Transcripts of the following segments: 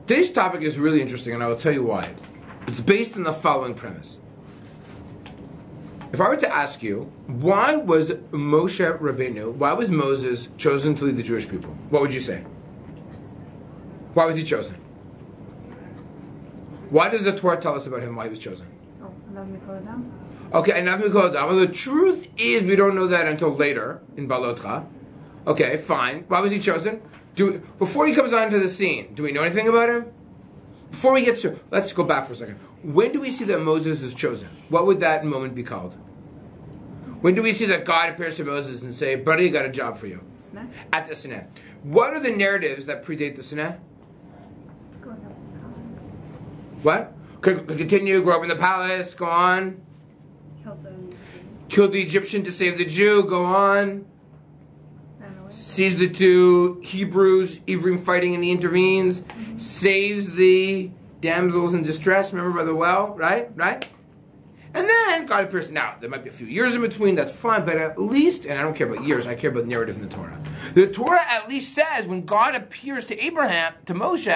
Today's topic is really interesting, and I will tell you why. It's based on the following premise. If I were to ask you, why was Moshe Rabbeinu, why was Moses chosen to lead the Jewish people? What would you say? Why was he chosen? Why does the Torah tell us about him, why he was chosen? Okay, and the truth is we don't know that until later in Balotcha. Okay, fine. Why was he chosen? Before he comes onto the scene, do we know anything about him? Before we get to, let's go back for a second. When do we see that Moses is chosen? What would that moment be called? When do we see that God appears to Moses and say, buddy, I got a job for you? Sinai. At the Sinai. What are the narratives that predate the Sinai? What? Could continue, grow up in the palace, go on. Killed the Egyptian to save the Jew, go on. Sees the two Hebrews, Ephraim fighting and he intervenes. Saves the damsels in distress, remember by the well, right? And then God appears. Now, there might be a few years in between, that's fine, but at least, and I don't care about years, I care about narrative in the Torah. The Torah at least says when God appears to Moshe,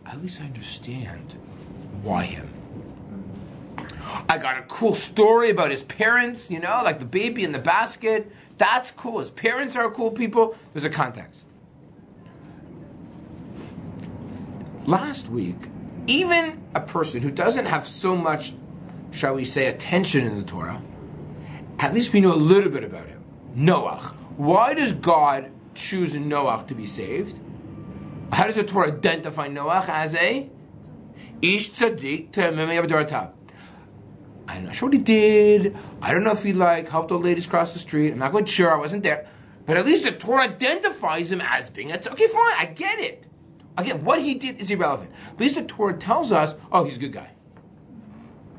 at least I understand why him. I got a cool story about his parents, like the baby in the basket. That's cool. His parents are cool people. There's a context. Last week, even a person who doesn't have so much, shall we say, attention in the Torah, at least we know a little bit about him. Noach. Why does God choose Noach to be saved? How does the Torah identify Noach as a ish tzaddik te'emei b'doratav? I'm not sure what he did. I don't know if he helped old ladies cross the street. I'm not quite sure. I wasn't there. But at least the Torah identifies him as being okay, fine, I get it. Again, what he did is irrelevant. At least the Torah tells us, oh, he's a good guy.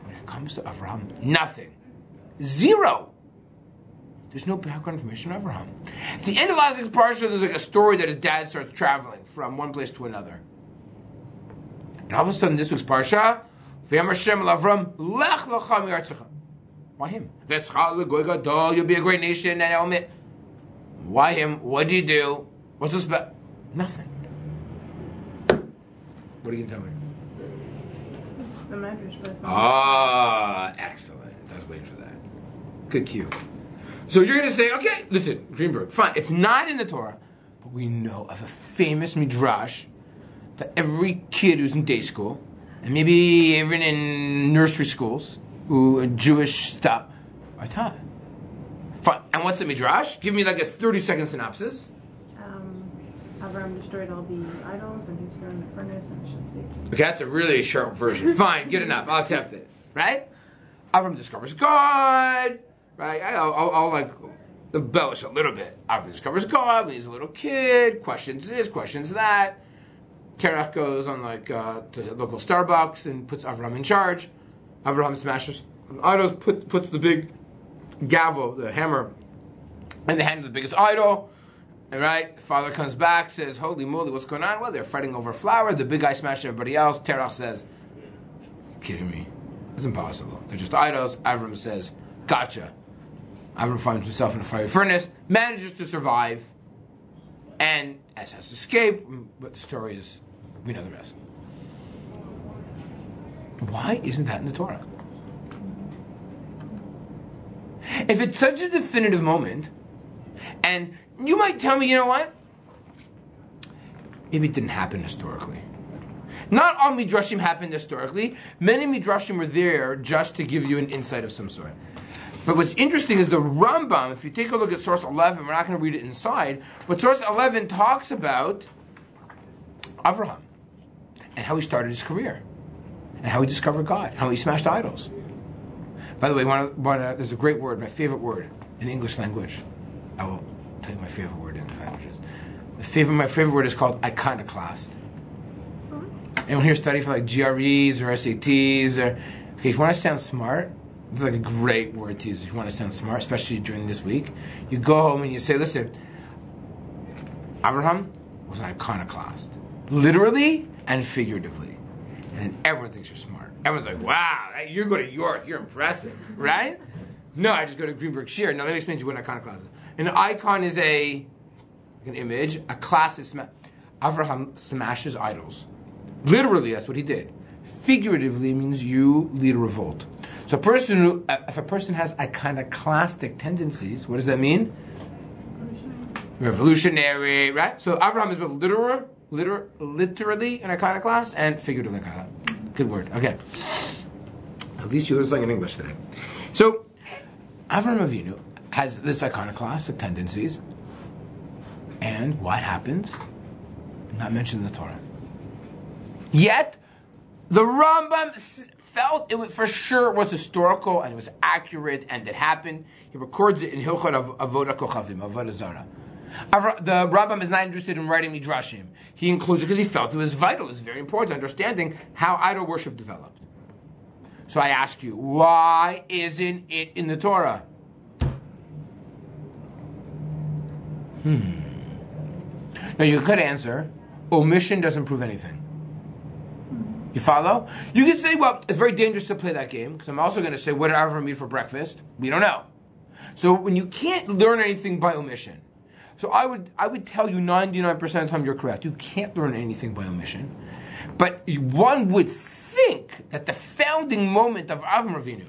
When it comes to Avraham, nothing. Zero. There's no background information on Avraham. At the end of last week's parsha, there's a story that his dad starts traveling from one place to another. And all of a sudden, this week's parsha, Avraham, Lech Lecha mi'artzecha. Why him? You'll be a great nation. Why him? What did he do? What's this about? Nothing. What are you going to tell me? The Medrash. Ah, excellent. I was waiting for that. Good cue. So you're going to say, okay, listen, Greenberg, fine. It's not in the Torah, but we know of a famous midrash that every kid who's in day school, and maybe even in nursery schools, Jewish stuff, are taught. Fine. And what's the midrash? Give me a 30-second synopsis. Avraham destroyed all the idols and he was thrown in the furnace and shall see. Okay, that's a really short version. Fine, good enough. I'll accept it. Right? Avraham discovers God. Right? I'll embellish a little bit. Avraham discovers God when he's a little kid. Questions this, questions that. Terach goes on to the local Starbucks and puts Avraham in charge. Avraham smashes idols, puts the big gavel, the hammer, in the hand of the biggest idol. Right? Father comes back, says, holy moly, what's going on? Well, they're fighting over flour. The big guy smashed everybody else. Terach says, you're kidding me. That's impossible. They're just idols. Avraham says, gotcha. Avraham finds himself in a fiery furnace, manages to survive, and has to escape. But the story is, we know the rest. Why isn't that in the Torah? If it's such a definitive moment, and you might tell me, you know what? Maybe it didn't happen historically. Not all midrashim happened historically. Many midrashim were there just to give you an insight of some sort. But what's interesting is the Rambam, if you take a look at source 11, we're not going to read it inside, but source 11 talks about Avraham and how he started his career and how he discovered God, how he smashed idols. By the way, there's a great word, my favorite word in the English language. I will tell you my favorite word in English languages. My favorite word is called iconoclast. Anyone here study for GREs or SATs? Okay, if you want to sound smart, it's a great word to use if you want to sound smart, especially during this week. You go home and you say, listen, Avraham was an iconoclast. Literally and figuratively. And then everyone thinks you're smart. Everyone's like, wow, you go to York, you're impressive, right? No, I just go to Greenberg Shear. Now let me explain to you what an iconoclast is. An icon is an image. A class is Avraham smashes idols. Literally, that's what he did. Figuratively means you lead a revolt. So if a person has iconoclastic tendencies, what does that mean? Revolutionary, right? So Avraham is both literally an iconoclast and figuratively an iconoclast. Good word. Okay. At least you learned something in English today. So Avraham Avinu has this iconoclastic tendencies, and what happens? Not mentioned in the Torah. Yet, the Rambam felt it for sure was historical and it was accurate and it happened. He records it in Hilchot Avodah Kochavim, Avodah Zarah. The Rambam is not interested in writing midrashim. He includes it because he felt it was vital. It's very important understanding how idol worship developed. So I ask you, why isn't it in the Torah? Now you could answer, omission doesn't prove anything. You follow? You could say, well, it's very dangerous to play that game, because I'm also going to say, what did Avraham eat for breakfast? We don't know. So when you can't learn anything by omission, so I would tell you 99% of the time you're correct. You can't learn anything by omission. But one would think that the founding moment of Avraham Avinu,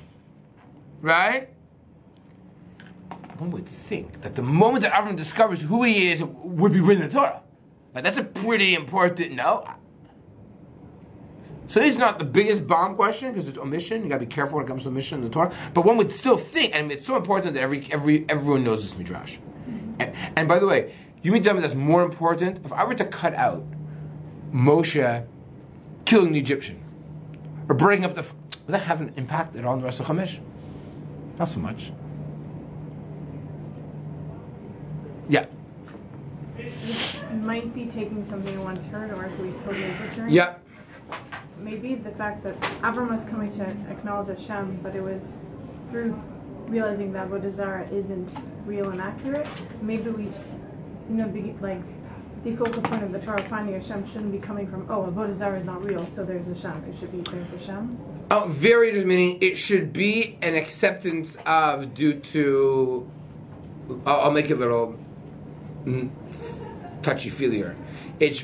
right? One would think that the moment that Avraham discovers who he is would be written in the Torah. Like, that's a pretty important, no? So it's not the biggest bomb question because it's omission. You got to be careful when it comes to omission in the Torah. But one would still think, and it's so important that everyone knows this midrash. And by the way, you mean to tell me that's more important? If I were to cut out Moshe killing the Egyptian or breaking up would that have an impact at all on the rest of Chumash? Not so much. Yeah. It might be taking something once heard or if we totally butchering. Yeah. Maybe the fact that Avram was coming to acknowledge Hashem, but it was through realizing that Avodah Zarah isn't real and accurate. Maybe we, the focal point of the Torah finding Hashem shouldn't be coming from, Avodah Zarah is not real, so there's Hashem. It should be there's Hashem. Oh, very just meaning it should be an acceptance of due to. I'll make it a little touchy-feelier.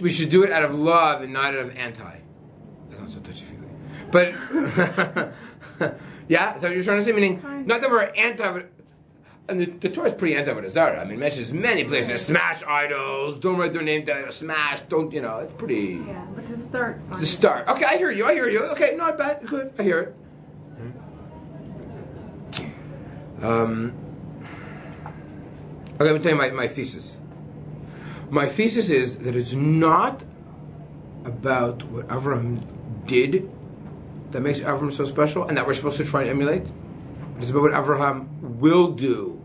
We should do it out of love and not out of anti. That's not so touchy-feely. But, yeah, is that what you're trying to say? Meaning, not that we're anti, and the Torah is pretty anti-Avodah Zarah. I mean, it mentions many places, smash idols, don't write their name down, smash, don't, it's pretty... Yeah, but to start... To start. Okay, I hear you. Okay, not bad, good, I hear it. Okay, let me tell you my thesis. My thesis is that it's not about what Avraham did that makes Avraham so special and that we're supposed to try and emulate. It's about what Avraham will do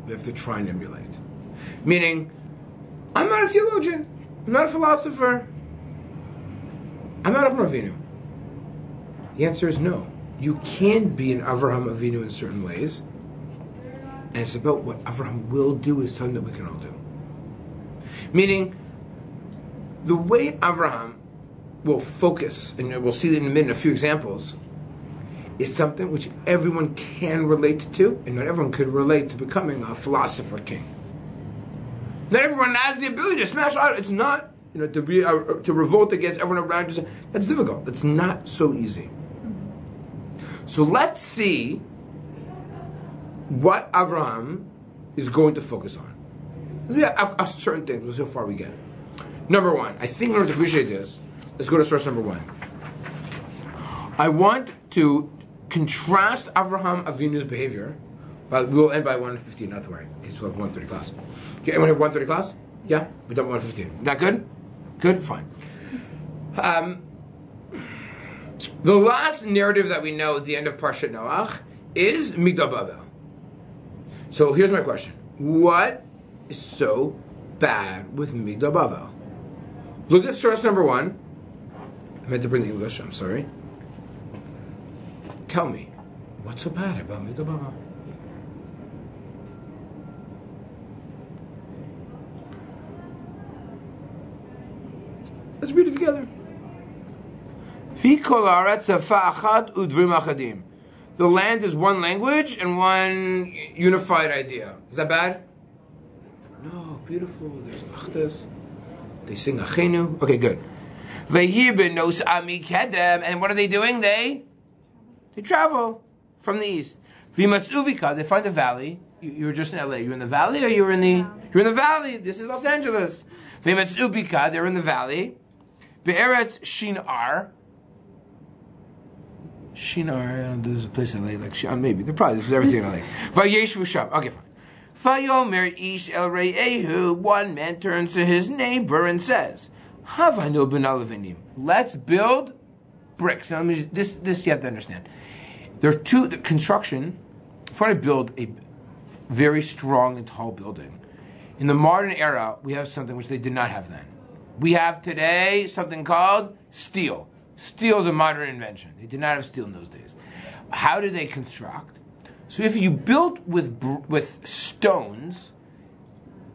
we have to try and emulate. Meaning, I'm not a theologian. I'm not a philosopher. I'm not Avraham Avinu. The answer is no. You can be an Avraham Avinu in certain ways, and it's about what Avraham will do is something that we can all do. Meaning, the way Avraham will focus, and we'll see in a minute a few examples, is something which everyone can relate to, and not everyone could relate to becoming a philosopher king. Not everyone has the ability to smash out. It's not, to revolt against everyone around you. That's difficult. That's not so easy. So let's see what Avraham is going to focus on. We have certain things. We'll see how far we get. Number one, I think in order to appreciate this, let's go to source number one. I want to contrast Avraham Avinu's behavior. But we will end by 1:15, not to worry. He's have 1:30 class. Okay, anyone have 1:30 class? Yeah? We're done by 1:15. That good? Good? Fine. The last narrative that we know at the end of Parshat Noach is Migdal Bavel. So here's my question. What is so bad with Migdal Bavel? Look at source number one. I meant to bring the English, I'm sorry. Tell me, what's so bad about Migdal Bavel? Let's read it together. The land is one language and one unified idea. Is that bad? No, beautiful. There's Achdas. They sing Achenu. Okay, good. And what are they doing? They travel from the east. They find the valley. You were just in LA. You're in the valley, or you're in the valley. This is Los Angeles. They're in the valley. Be'eretz Shinar. Shinar. There's a place in LA like Shinar. Maybe they're probably there's everything in LA. Vayeshvu Sham. Okay, fine. Vayomer ish el re'ehu. One man turns to his neighbor and says, Havanu ben alavinim. Let's build bricks. Now, this you have to understand. There's construction. If I build a very strong and tall building, in the modern era, we have something which they did not have then. We have today something called steel. Steel is a modern invention. They did not have steel in those days. How did they construct? So if you built with stones,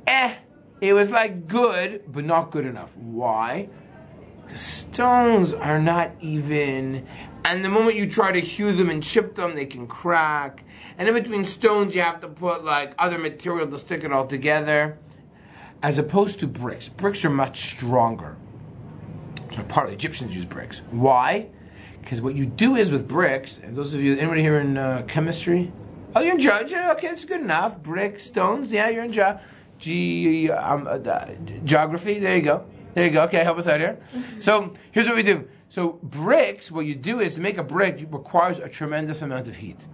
it was like good, but not good enough. Why? Because stones are not even, and the moment you try to hew them and chip them, they can crack. And in between stones, you have to put like other material to stick it all together. As opposed to bricks. Bricks are much stronger. So part of the Egyptians use bricks. Why? Because what you do is with bricks, and those of you, anybody here in chemistry? Oh, you're in Georgia? Okay, that's good enough. Bricks, stones, yeah, you're in geography. There you go. Okay, help us out here. So here's what we do. So bricks, what you do is to make a brick requires a tremendous amount of heat.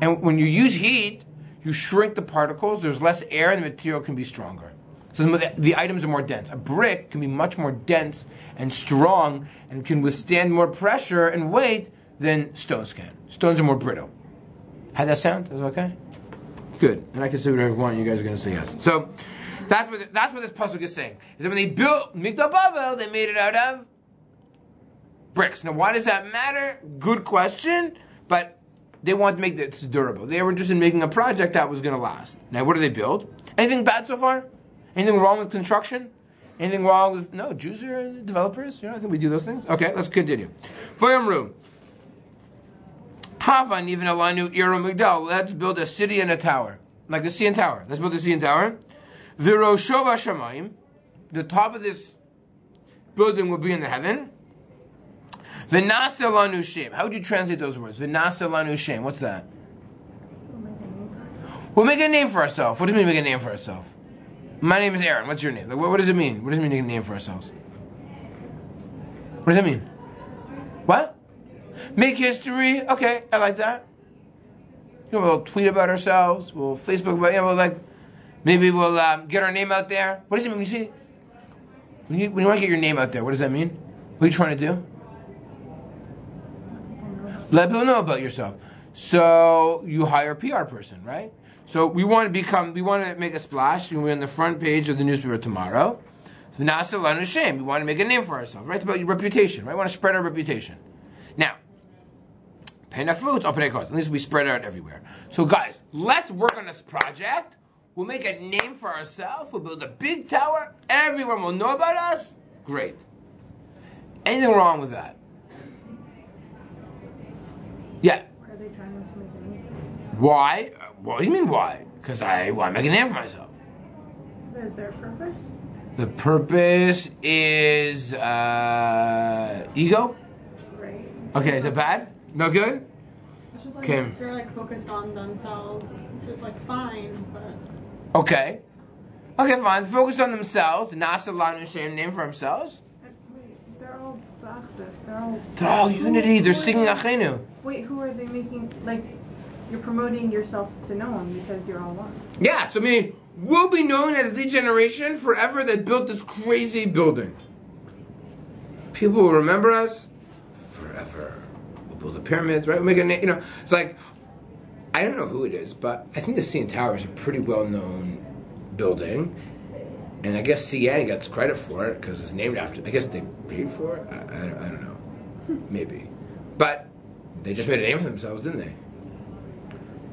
And when you use heat, you shrink the particles, there's less air, and the material can be stronger. So the items are more dense. A brick can be much more dense and strong and can withstand more pressure and weight than stones can. Stones are more brittle. How'd that sound? Is that okay? Good. And I can say whatever I want. You guys are going to say yes. So that's what this pasuk is saying. Is that when they built Mikdash Bavel, they made it out of bricks. Now, why does that matter? Good question. But they want to make this durable. They were interested in making a project that was going to last. Now, what do they build? Anything bad so far? Anything wrong with construction? Anything wrong with... No, Jews are developers. I think we do those things. Okay, let's continue. Vayamru. Hava even alanu iru migdal. Let's build a city and a tower. Like the CN Tower. Let's build the CN Tower. Viroshova shamayim. The top of this building will be in the heaven. V'nasa lanu shem. How would you translate those words? V'nasa lanu shem. What's that? We'll make a name for ourselves. What does it mean make a name for ourselves? My name is Aaron. What's your name? Like, what does it mean? What does it mean make a name for ourselves? What does that mean? What? Make history? Okay, I like that. We'll tweet about ourselves. We'll Facebook about, maybe we'll get our name out there. What does it mean? When you want to get your name out there, what does that mean? What are you trying to do? Let people know about yourself. So you hire a PR person, right? So we want to make a splash, and we're on the front page of the newspaper tomorrow. We want to make a name for ourselves, right? It's about your reputation, right? We want to spread our reputation. Now, at least we spread it out everywhere. So guys, let's work on this project. We'll make a name for ourselves. We'll build a big tower. Everyone will know about us. Great. Anything wrong with that? Yeah. Are they trying to make a name? Why? What do you mean why? Because I want to make a name for myself. Is there a purpose? The purpose is ego. Right. Okay, is it bad? No good? It's just like Okay. they're focused on themselves, which is fine, but Okay, fine. Focused on themselves. Nasa Lanu Shem, name for themselves. Wait, they're all Bachdus. They're all unity. They're singing Achenu. Wait, who are they making? You're promoting yourself to no one because you're all one. Yeah, so we'll be known as the generation forever that built this crazy building. People will remember us forever. We'll build the pyramids, right? We'll make a name, It's like, I don't know who it is, but I think the CN Tower is a pretty well-known building. And I guess CN gets credit for it because it's named after, I guess they paid for it? I don't know. Maybe. But they just made a name for themselves, didn't they?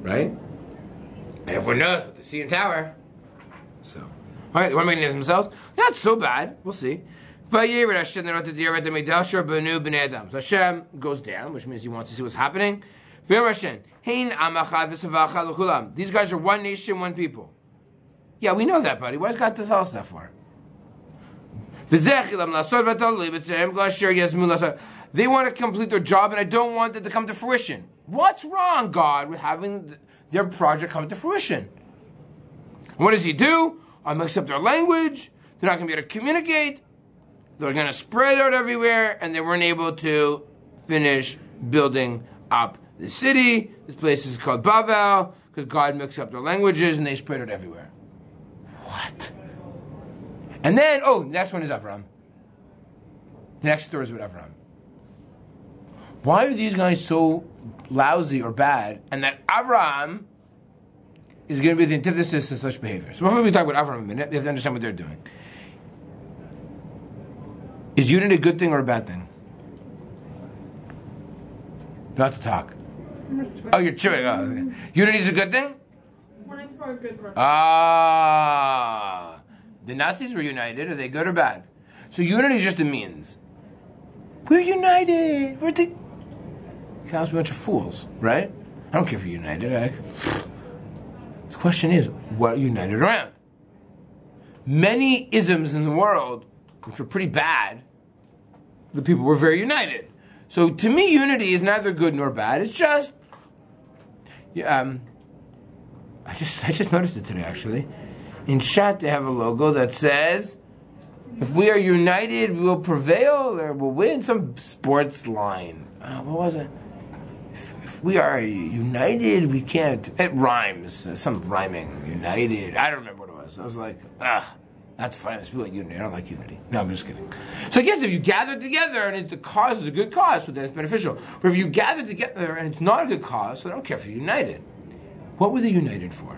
Right? And everyone knows what the CN Tower. So, all right, they want to make a name for themselves. Not so bad. We'll see. So Hashem goes down, which means he wants to see what's happening. These guys are one nation, one people. Yeah, we know that, buddy. Why does God have to tell us that for? They want to complete their job, and I don't want it to come to fruition. What's wrong, God, with having their project come to fruition? What does he do? I mix up their language. They're not going to be able to communicate. They're going to spread out everywhere, and they weren't able to finish building up the city. This place is called Bavel, because God mixed up their languages, and they spread out everywhere. What? And then, the next one is Avraham. The next story is with Avraham. Why are these guys so lousy or bad, and that Avraham is going to be the antithesis to such behavior? So before we talk about Avraham a minute, you have to understand what they're doing. Is unity a good thing or a bad thing? Not to talk. Oh, you're chewing. Oh, okay. Unity is a good thing? When it's for a good purpose. The Nazis were united. Are they good or bad? So unity is just a means. We're united. We're the... Counts a bunch of fools, right? I don't care if you're united. The question is, what are you united around? Many isms in the world, which were pretty bad, the people were very united. So to me, unity is neither good nor bad. It's just... I just noticed it today, actually. In chat, they have a logo that says, if we are united, we will prevail, or we'll win. Some sports line. What was it? If we are united, we can't... It rhymes. Some rhyming. United. I don't remember what it was. I was like, that's fine. Let's be like unity. I don't like unity. No, I'm just kidding. So I guess if you gather together and the cause is a good cause, so then it's beneficial. But if you gather together and it's not a good cause, so I don't care if you're united. What were they united for?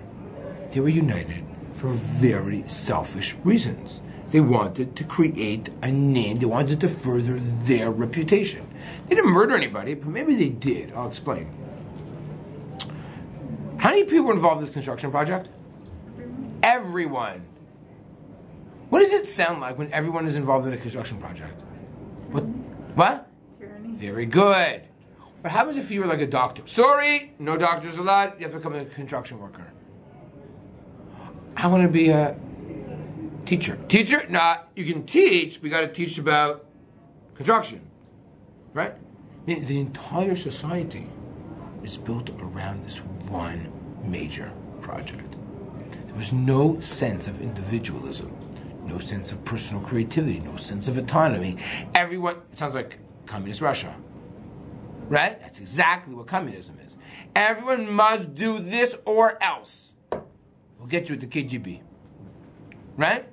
They were united for very selfish reasons. They wanted to create a name. They wanted to further their reputation. They didn't murder anybody, but maybe they did. I'll explain. How many people were involved in this construction project? Everyone. What does it sound like when everyone is involved in a construction project? What? Tyranny. Very good. What happens if you were like a doctor? Sorry, no doctors allowed. You have to become a construction worker. I want to be a teacher. Teacher? Nah, you can teach, but you got to teach about construction. Right? I mean, the entire society is built around this one major project. There was no sense of individualism, no sense of personal creativity, no sense of autonomy. Everyone, it sounds like communist Russia. Right? That's exactly what communism is. Everyone must do this or else. We'll get you at the KGB. Right?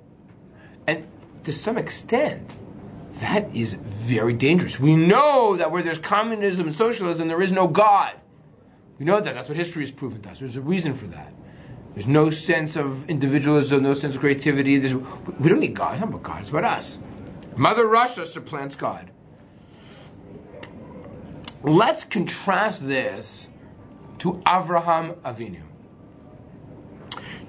And to some extent, that is very dangerous. We know that where there's communism and socialism, there is no God. We know that. That's what history has proven to us. There's a reason for that. There's no sense of individualism, no sense of creativity. We don't need God. It's not about God. It's about us. Mother Russia supplants God. Let's contrast this to Avraham Avinu.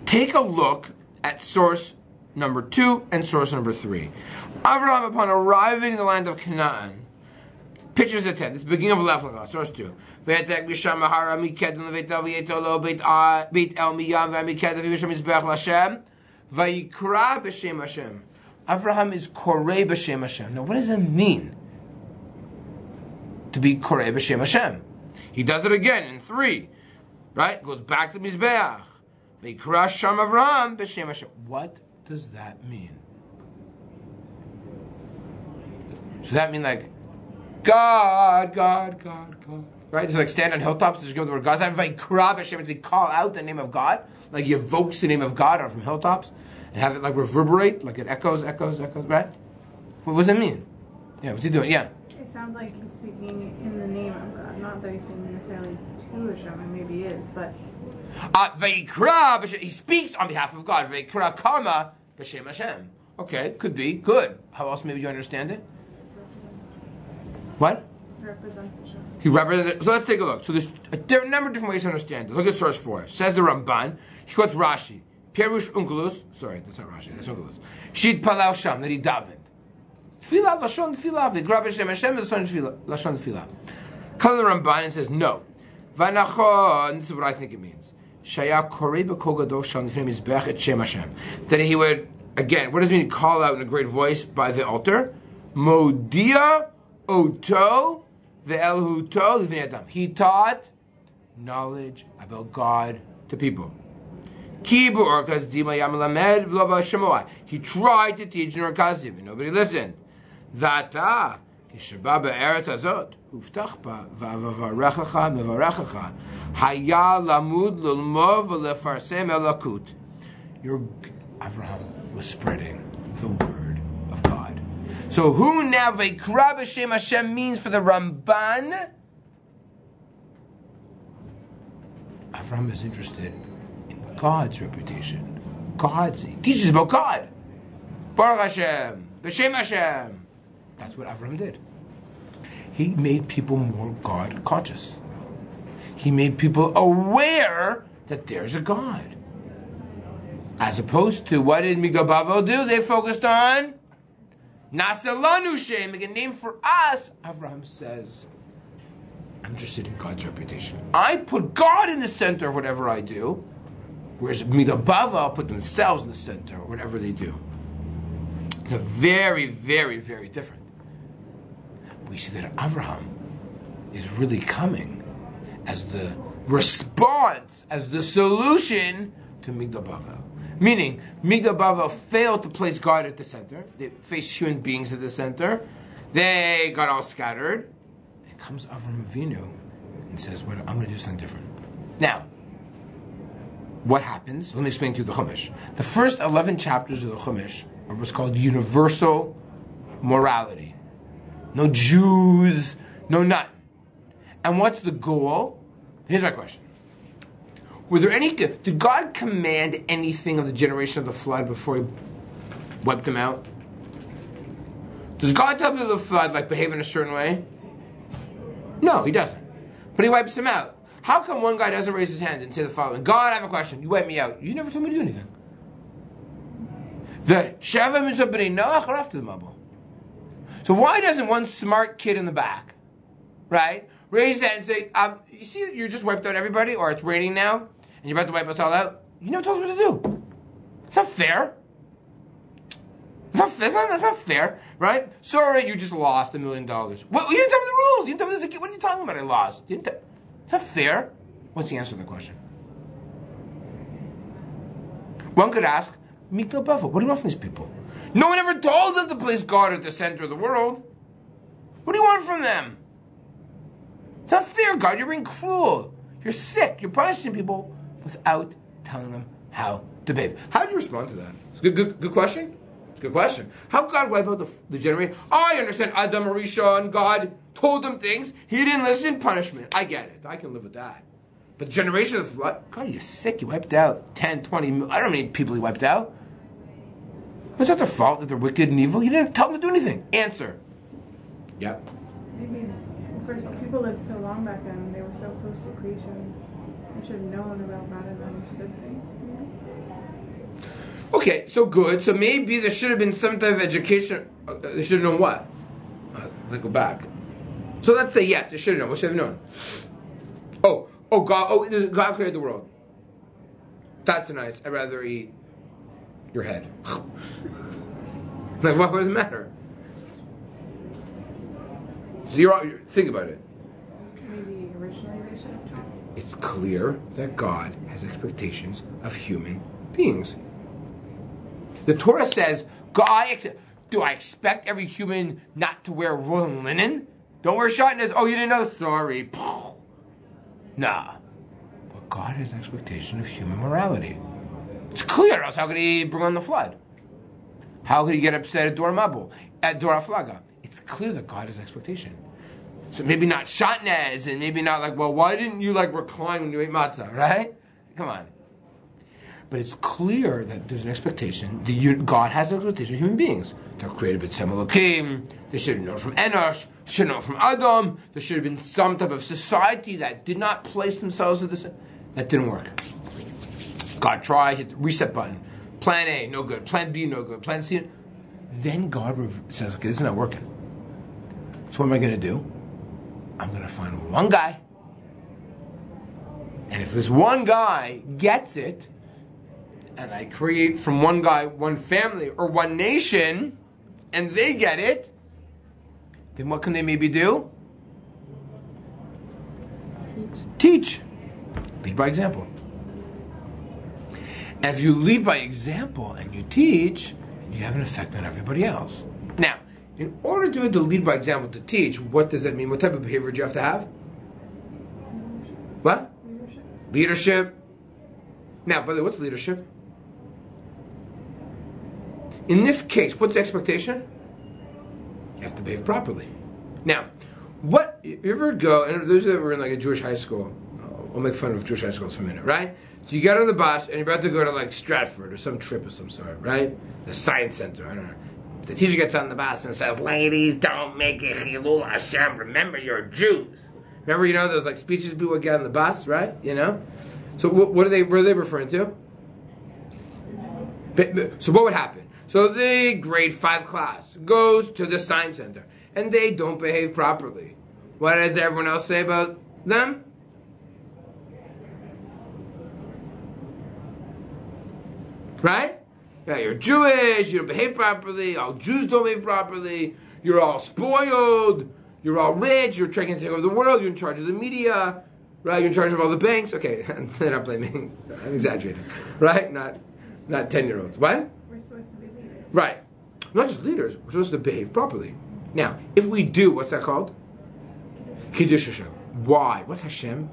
Take a look at source number 2 and source number 3. Avraham, upon arriving in the land of Canaan, pitches a tent. It's the beginning of Lech Lecha, source 2. Avraham is korei b'shem Hashem. Now, what does that mean? To be korei b'shem Hashem. He does it again in 3. Right? Goes back to Mizbeach. Vayikra Sham Avraham b'shem Hashem. What does that mean? So that mean like God, God, God, God. Right? Just like stand on hilltops, just give the word God. Vayikra b'shem. They call out the name of God, like he evokes the name of God from hilltops, and have it like reverberate, like it echoes, echoes, echoes. Right? What does it mean? Yeah, what's he doing? Yeah. It sounds like he's speaking in the name of God. Not that he's speaking necessarily to Hashem, and maybe he is, but... he speaks on behalf of God. Vayikra kama b'shem Hashem. Okay, could be. Good. How else maybe you understand it? What? Represents Hashem. He represents it. So let's take a look. So there's a number of different ways to understand it. Look at source 4. Says the Ramban. He quotes Rashi. Perush Unkelus. Sorry, that's not Rashi. That's Unkelus. Shid Palau Sham. That he davened. Tfilah, Lashon Tfilah. V'ikra b'shem Hashem, Lashon Tfilah. Comes the Ramban and says, no. V'nachon, this is what I think it means. Shaya korei b'kol gadol shal nifnei mizbeach et shem Hashem. That he would Again, what does it mean to call out in a great voice by the altar? Modia oto ve'elhuto livnei adam. He taught knowledge about God to people. He tried to teach in Orkazim, and nobody listened. Vata כשבא בארץ הזאת, הובטח בה, ואברכך מברכך, היה למוד ללמוד ולפרסם אלוקות. Avraham was spreading the word of God. So who now Vayikra b'Shem Hashem means for the Ramban? Avraham is interested in God's reputation. He teaches about God. Baruch Hashem, b'Shem Hashem. That's what Avraham did. He made people more God conscious. He made people aware that there's a God. As opposed to what did Migdal Bavel do? They focused on Nasalanu Shem, make a name for us. Avraham says, I'm interested in God's reputation. I put God in the center of whatever I do, whereas Migdal Bavel put themselves in the center of whatever they do. It's a very, very, very different. We see that Avraham is really coming as the response, as the solution to Migdal Bavel. Meaning, Migdal Bavel failed to place God at the center. They faced human beings at the center. They got all scattered. Then comes Avraham Avinu and says, well, I'm going to do something different. Now, what happens? Let me explain to you the Chumash. The first 11 chapters of the Chumash are what's called universal morality. No Jews, no nothing. And what's the goal? Here's my question. Were there any? Did God command anything of the generation of the flood before He wiped them out? Does God tell people of the flood, like, behave in a certain way? No, He doesn't. But He wipes them out. How come one guy doesn't raise his hand and say the following? God, I have a question. You wipe me out. You never told me to do anything. The Sheva Mitzvah B'nai Noach are after the Mabul. So why doesn't one smart kid in the back, right, raise that and say, you see that you just wiped out everybody, or it's raining now, and you're about to wipe us all out? You never told us what to do. It's not fair. That's not fair, right? Sorry, you just lost $1 million. Well, you didn't tell me the rules. You didn't tell me this again. What are you talking about? I lost. It's not fair. What's the answer to the question? One could ask, Migdal Bavel, what do you want from these people? No one ever told them to place God at the center of the world. What do you want from them? It's not fair, God. You're being cruel. You're sick. You're punishing people without telling them how to behave. How do you respond to that? It's a good question. It's a good question. How could God wipe out the generation? I understand Adam Arishon, God told them things. He didn't listen. Punishment. I get it. I can live with that. But the generation of the flood, God, you're sick. You wiped out 10, 20, I don't know how many people you wiped out. Was that their fault that they're wicked and evil? You didn't tell them to do anything. Answer. Yep. Maybe, first of all, people lived so long back then, they were so close to creation. They should have known about God and understood things. Okay, so good. So maybe there should have been some type of education. They should have known what? Let me go back. So let's say yes, they should have known. What should have known? God created the world. That's nice. I'd rather eat your head. Like, what does it matter? So you're think about it. Maybe originally they should have tried. It's clear that God has expectations of human beings. The Torah says, do I expect every human not to wear royal linen? Don't wear shatnez. Oh, you didn't know? Sorry. Nah. But God has an expectation of human morality. It's clear, else how could He bring on the flood? How could He get upset at Dor Mabul, at Dor Aflaga? It's clear that God has expectation. So maybe not shatnez, and maybe not like, well, why didn't you recline when you ate matzah, right? Come on. But it's clear that there's an expectation. God has an expectation of human beings. They're created b'tzelem Elokim. They should have known from Enosh. They should have known from Adam. There should have been some type of society that did not place themselves at this. That didn't work. God tried, hit the reset button. Plan A, no good. Plan B, no good. Plan C. Then God says, okay, this is not working. So what am I going to do? I'm going to find one guy. And if this one guy gets it, and I create from one guy, one family, or one nation, and they get it, then what can they maybe do? Teach. Lead by example. And if you lead by example and you teach, you have an effect on everybody else. Now, in order to lead by example to teach, what does that mean? What type of behavior do you have to have? What? Leadership. Now, by the way, what's leadership? In this case, what's the expectation? You have to behave properly. Now, what, you ever go, and those that were in like a Jewish high school, I'll make fun of Jewish high schools for a minute, right? So you get on the bus and you're about to go to like Stratford or some trip of some sort, right? The science center, I don't know. The teacher gets on the bus and says, ladies, don't make a Chilul Hashem, remember you're Jews. Remember, those like speeches people would get on the bus, right? So what are they referring to? So what would happen? So the grade 5 class goes to the science center and they don't behave properly. What does everyone else say about them? Right? Yeah, you're Jewish, you don't behave properly, all Jews don't behave properly, you're all spoiled, you're all rich, you're trying to take over the world, you're in charge of the media, right? You're in charge of all the banks. Okay, they're not blaming, I'm exaggerating, right? Not 10-year-olds. What? We're supposed to be leaders. Right. Not just leaders, we're supposed to behave properly. Now, if we do, what's that called? Kiddush Hashem. Why? What's Hashem?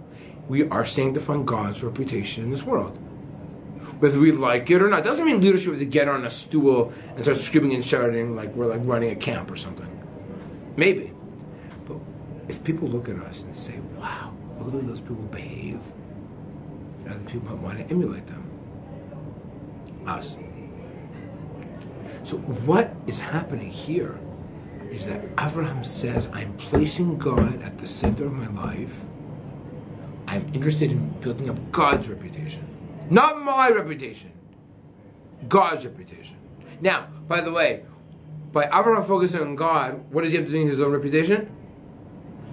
We are sanctifying God's reputation in this world. Whether we like it or not. Doesn't mean leadership is to get on a stool and start screaming and shouting like we're like running a camp or something. Maybe. But if people look at us and say, wow, look at the way those people behave, other people might want to emulate them. Us. So what is happening here is that Avraham says, I'm placing God at the center of my life. I'm interested in building up God's reputation. Not my reputation. God's reputation. Now, by the way, by Avraham focusing on God, what does he have to do in his own reputation?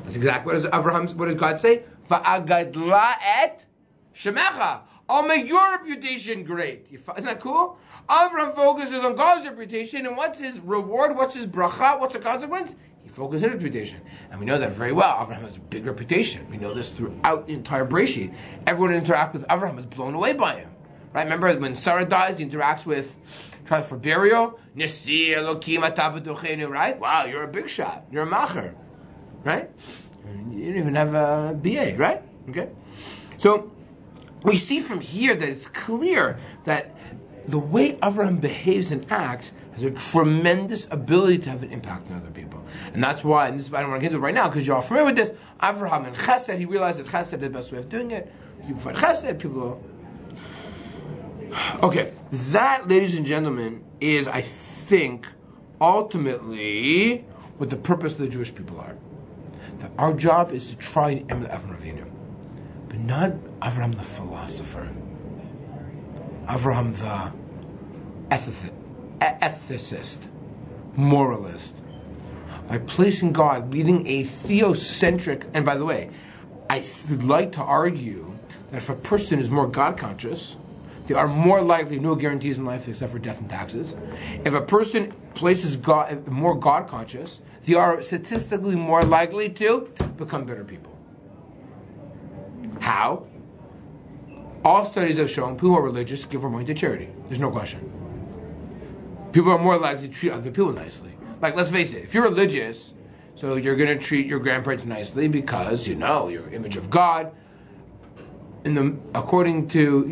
That's exactly what does God say? Va'agadla et shemecha. I'll make your reputation great. Isn't that cool? Avraham focuses on God's reputation, and what's his reward? What's his bracha? What's the consequence? He focuses on his reputation. And we know that very well. Avraham has a big reputation. We know this throughout the entire Bereshith. Everyone who interacts with Avraham is blown away by him. Right? Remember when Sarah dies, he interacts with, tries for burial. Nisi Elokim ata b'tochenu, right? Wow, you're a big shot. You're a macher. Right? You didn't even have a BA, right? Okay? So, we see from here that it's clear that the way Avraham behaves and acts has a tremendous ability to have an impact on other people. And that's why, and this I don't want to get into it right now because you're all familiar with this, Avraham and Chesed, he realized that Chesed is the best way of doing it. People find Chesed, people... Okay, that, ladies and gentlemen, is, I think, ultimately what the purpose of the Jewish people are. That our job is to try to emulate Avraham Avinu. But not Avraham the philosopher. Avraham the ethicist, moralist. By placing God, leading a theocentric, and by the way, I like to argue that if a person is more God-conscious, they are more likely, no guarantees in life except for death and taxes. If a person places God, more God-conscious, they are statistically more likely to become better people. How? All studies have shown people who are religious give more money to charity. There's no question. People are more likely to treat other people nicely. Like, let's face it, if you're religious, so you're going to treat your grandparents nicely because, you're image of God. According to,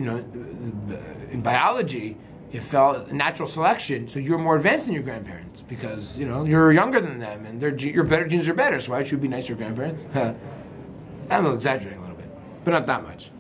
in biology, it felt natural selection, so you're more advanced than your grandparents because, you're younger than them and your better genes are better, so why should you be nice to your grandparents? I'm exaggerating a little bit, but not that much.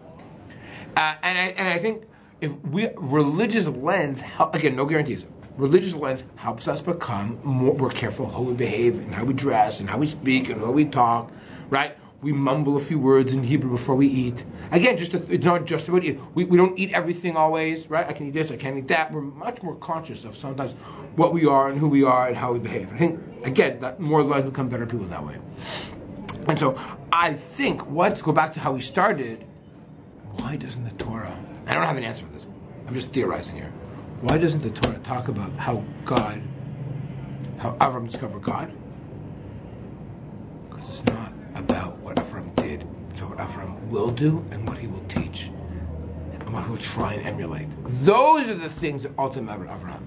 And I think if religious lens, again, no guarantees, religious lens helps us become more careful how we behave and how we dress and how we speak and how we talk, right? We mumble a few words in Hebrew before we eat. Again, it's not just about eat. We don't eat everything always, right? I can eat this, I can't eat that. We're much more conscious of sometimes what we are and who we are and how we behave. I think, again, that more likely become better people that way. And so I think, let's go back to how we started. Why doesn't the Torah, I don't have an answer for this, I'm just theorizing here. Why doesn't the Torah talk about how Avraham discovered God? Because it's not about what Avraham did. It's about what Avraham will do and what he will teach. And what he'll try and emulate. Those are the things that ultimately matter to Avraham.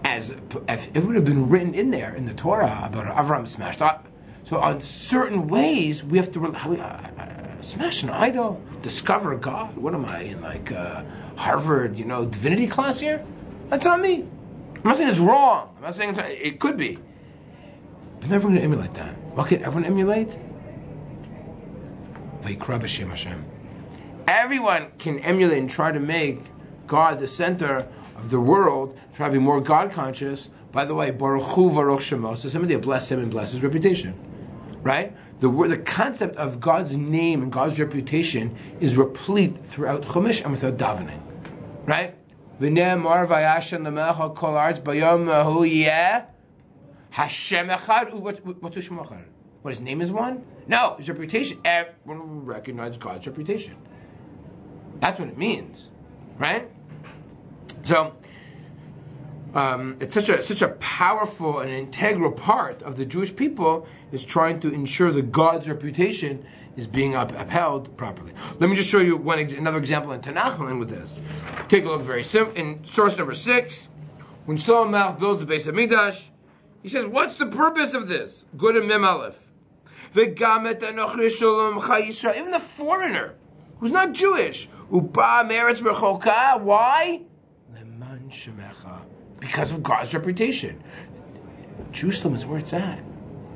As if it would have been written in there, in the Torah, about Avraham smashed up. So on certain ways, we have to smash an idol, discover God. What am I, in Harvard, divinity class here? That's not me. I'm not saying it's wrong. I'm not saying it could be. But never going to emulate that. What can everyone emulate? Vayikra b'shem Hashem. Everyone can emulate and try to make God the center of the world, try to be more God conscious. By the way, Baruch Hu Baruch Shemo, so somebody bless him and bless his reputation. Right? The concept of God's name and God's reputation is replete throughout Chumash and without davening. Right? V'ne'emar vayashen l'melech kol haaretz bayom hu yeh Hashem echad. What's Hashem echad? What, his name is one? No, his reputation. Everyone will recognize God's reputation. That's what it means. Right? So, it's such a powerful and integral part of the Jewish people is trying to ensure that God's reputation is being upheld properly. Let me just show you another example in Tanakh with this. Take a look very simple. In source number 6, when Shlomo Melech builds the Beis Hamikdash, he says, what's the purpose of this? Good and Mem Aleph. Even the foreigner, who's not Jewish, why? Because of God's reputation. Jerusalem is where it's at.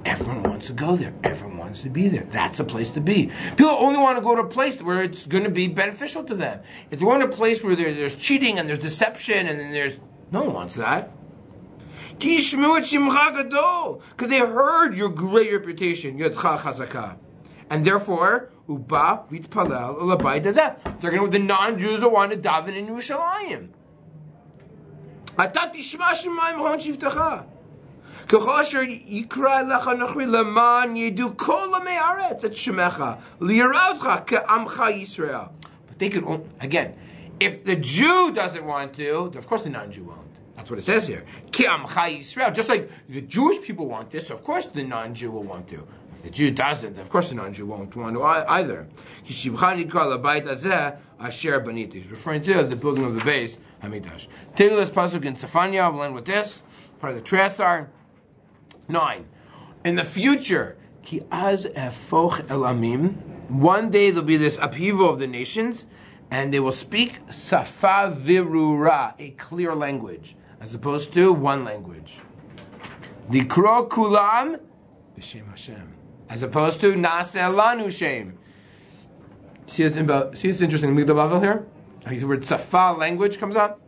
Everyone wants to go there. Everyone wants to be there. That's a place to be. People only want to go to a place where it's going to be beneficial to them. If they're going to a place where there's cheating and there's deception and then no one wants that. Because they heard your great reputation, and therefore, they're going to, the non-Jews will want to daven in Yerushalayim. But they could, again, if the Jew doesn't want to, of course the non-Jew won't. That's what it says here. Just like the Jewish people want this, of course the non-Jew will want to. If the Jew doesn't, of course the non-Jew won't want to either. He's referring to the building of the Beis Hamikdash. Take this pasuk in Tzefanya. We'll end with this. Part of the Trasar. 9. In the future, ki az efoch el amim. One day there'll be this upheaval of the nations, and they will speak safa virura, a clear language, as opposed to one language. Dikro kulam b'shem Hashem, as opposed to naseh lanu shem. See it's interesting. Migdal Bavel here. The word safa, language, comes up.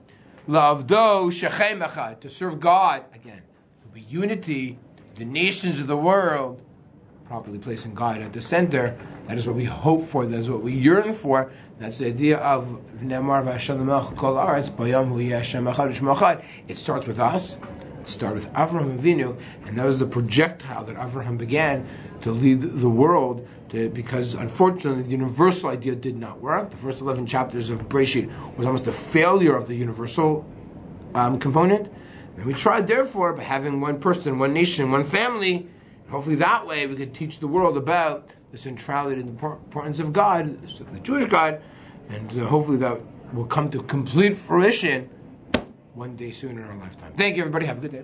Lavdo shechem echad, to serve God. Again, there'll be unity. The nations of the world, properly placing God at the center. That is what we hope for. That is what we yearn for. That's the idea of Ne'emar v'Hashem l'melech kol haaretz bayom hu yeh Hashem echad u'shmo echad. It starts with us. It started with Avraham Avinu, and that was the projectile that Avraham began to lead the world. Because unfortunately, the universal idea did not work. The first 11 chapters of Bereshith was almost a failure of the universal component. And we tried, therefore, by having one person, one nation, one family, and hopefully that way we could teach the world about the centrality and the importance of God, the Jewish God, and hopefully that will come to complete fruition one day soon in our lifetime. Thank you, everybody. Have a good day.